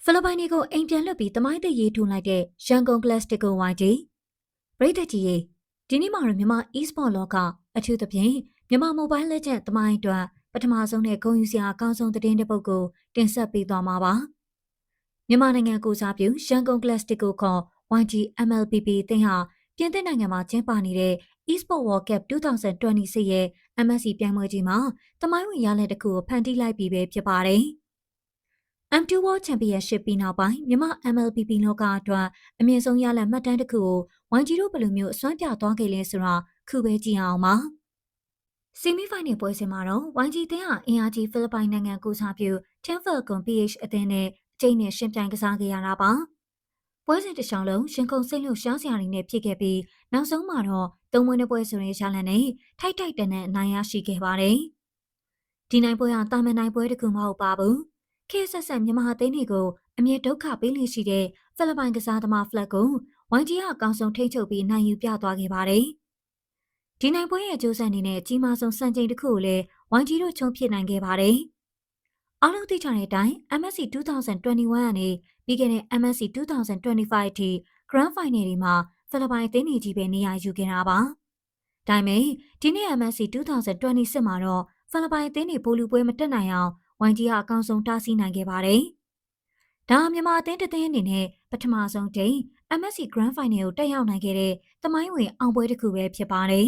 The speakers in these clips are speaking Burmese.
ဖိလစ်ပိုင်တွေကိုအိမ်ပြန်လွတ်ပြီးတမိုင်းသက်ရေးထွန်းလိုက်တဲ့ရန်ကုန်ကလပ်စတစ်ကိုဝိုင်းကြီးပရိသတ်ကြီးရေဒီနေ့မှာတော့မြန်မာ e-sport လောကအထူးသဖြင့်မြန်မာ Mobile Legends တမိုင်းအတွက်ပထမဆုံးနဲ့ဂုဏ်ယူစရာအကောင်းဆုံးသတင်းတစ်ပုဒ်ကိုတင်ဆက်ပေးသွားမှာပါမြန်မာနိုင်ငံကိုစားပြုရန်ကုန်ကလပ်စတစ်ကိုခေါ် YG MLPP အသင်းဟာပြင်သစ်နိုင်ငံမှာကျင်းပနေတဲ့ e-sport World Cup 2026ရဲ့ MSC ပြိုင်ပွဲကြီးမှာတမိုင်းဝင်ရလဒ်တစ်ခုကိုဖန်တီးလိုက်ပြီပဲဖြစ်ပါတယ်M2 World Championship ပြီးနောက်ပိုင်းမြန်မာ MLPP လောကအတွက်အမြင့်ဆုံးရလဒ်မှတ်တမ်းတစ်ခုကိုဝိုင်းကြီးတို့ဘယ်လိုမျိုးအစွမ်းပြသွားခဲ့လဲဆိုတာခုပဲကြည့်အောင်ပါ။ဆီမီဖိုင်နယ်ပွဲစဉ်မှာတော့ဝိုင်းကြီးတင်းဟာအင်အားကြီးဖိလစ်ပိုင်နိုင်ငံကိုစားပြု Team Falcon PH အသင်းနဲ့အကျိတ်နဲ့ရှင်ပြိုင်ကစားခဲ့ရတာပါ။ပွဲစဉ်တစ်လျှောက်လုံးရှင်ကုန်စိတ်လို့ရှားစရာတွေနဲ့ဖြစ်ခဲ့ပြီးနောက်ဆုံးမှာတော့သုံးပွဲနှစ်ပွဲဆိုရင်ရလဒ်နဲ့ထိုက်တန်တဲ့အနိုင်ရရှိခဲ့ပါတယ်။ဒီနိုင်ပွဲဟာတာမန်နိုင်ပွဲတစ်ခုမဟုတ်ပါဘူး။ခေတ်ဆက်ဆက်မြန်မာအသင်းတွေကိုအမြင့်ဒုက္ခပေးလိရှိတဲ့ဖိလစ်ပိုင်ကစားသမားဖလက်ကိုဝိုင်းကြီးကအကောင်းဆုံးထိန်းချုပ်ပြီးနိုင်ယူပြသွားခဲ့ပါတယ်။ဒီနိုင်ပွဲရဲ့အကျိုးဆက်အနေနဲ့အကြီးမားဆုံးစံချိန်တစ်ခုကိုလည်းဝိုင်းကြီးတို့ချုံဖြစ်နိုင်ခဲ့ပါတယ်။အားလုံးသိကြတဲ့အတိုင်း MSC 2021ကနေပြီးခဲ့တဲ့ MSC 2025အထိ Grand Final တွေမှာဖိလစ်ပိုင်အသင်းတွေကြီးပဲနေရာယူခဲ့တာပါ။ဒါပေမဲ့ဒီနေ့ MSC 2026မှာတော့ဖိလစ်ပိုင်အသင်းတွေပိုလူပွဲမတက်နိုင်အောင်ဝိုင်းကြီးကအကောင်းဆုံးတားဆီးနိုင်ခဲ့ပါတယ်။ဒါမြန်မာအသင်းတစ်သင်းအနေနဲ့ပထမဆုံးတိမ် MSC Grand Final ကိုတက်ရောက်နိုင်ခဲ့တဲ့သမိုင်းဝင်အောင်ပွဲတစ်ခုပဲဖြစ်ပါတယ်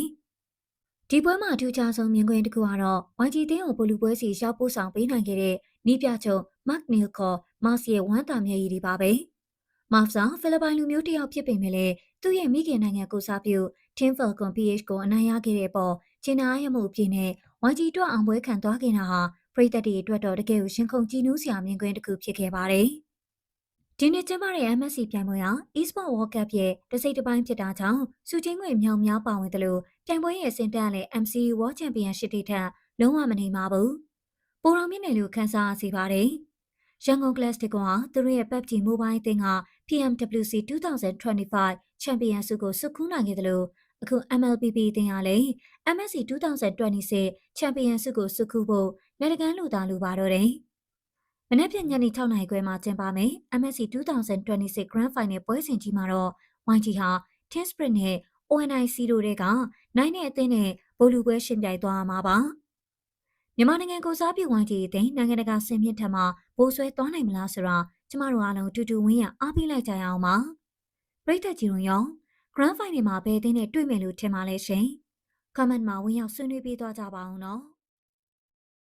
။ဒီပွဲမှာအထူးခြားဆုံးမြင်ကွင်းတစ်ခုကတော့ဝိုင်းကြီးသင်းကိုပိုလူပွဲစီရောက်ပို့ဆောင်ပေးနိုင်ခဲ့တဲ့နီးပြချုပ် Mark Neal ခေါ် Mars ရဲ့ဝမ်းသာမျက်ရည်တွေပါပဲ။ Mars ကဖိလစ်ပိုင်လူမျိုးတစ်ယောက်ဖြစ်ပေမဲ့လည်းသူ့ရဲ့မိခင်နိုင်ငံကိုစားပြု Team Falcon PH ကိုအနိုင်ရခဲ့တဲ့ပေါ်ကျင်းနာရမှုအပြည့်နဲ့ဝိုင်းကြီးတို့အောင်ပွဲခံသွားခဲ့တာဟာပရိသတ်တွေအတွက်တော့တကယ်ကိုရှင်ခုန်ကြည်နူးစရာမြင်ကွင်းတစ်ခုဖြစ်ခဲ့ပါတယ်။ဒီနေ့ကျင်းပတဲ့ MSC ပြိုင်ပွဲဟာ e-sport World Cup ရဲ့တစ်စိတ်တစ်ပိုင်းဖြစ်တာကြောင့်စုချင်းငွေမြောက်များပါဝင်တယ်လို့ပြိုင်ပွဲရဲ့စင်တက်လည်း MCU World Championship တွေထက်လုံးဝမနေပါဘူး။ပိုတော်မြင့်တယ်လို့ခန်းစားရစေပါတယ်။ရန်ကုန်ကလပ်စတစ်ကွန်ဟာသူတို့ရဲ့ PUBG Mobile အသင်းက PMWC 2025 Champion ဆုကိုဆွတ်ခူးနိုင်ခဲ့တယ်လို့အခု MLPP အသင်းကလည်း MSC 2026 Champion ဆုကိုဆွတ်ခူးဖို့လက်တကမ်းလူသားလူပါတော့တယ်။မနေ့ပြန်ညနေ6နာရီခွဲမှာကျင်းပမယ် MSC 2026 Grand Final ပွဲစဉ်ကြီးမှာတော့ YG ဟာ Team Spirit နဲ့ ONIC တို့ကနိုင်တဲ့အသင်းနဲ့ဗိုလ်လူပွဲရှင်ပြိုင်သွားမှာပါ။မြန်မာနိုင်ငံကိုစားပြု YG အသင်းနိုင်ငံတကာဆင်မြင့်ထက်မှာဘိုးဆွဲသွားနိုင်မလားဆိုတာကျမတို့အားလုံးတူတူဝင်းရအားပေးလိုက်ကြရအောင်ပါ။ပရိသတ်ကြီးတို့ရော Grand Final မှာဘယ်အသင်းနဲ့တွေ့မယ်လို့ထင်ပါလဲရှင်။ Comment မှာဝင်ရောက်ဆွေးနွေးပေးသွားကြပါအောင်နော်။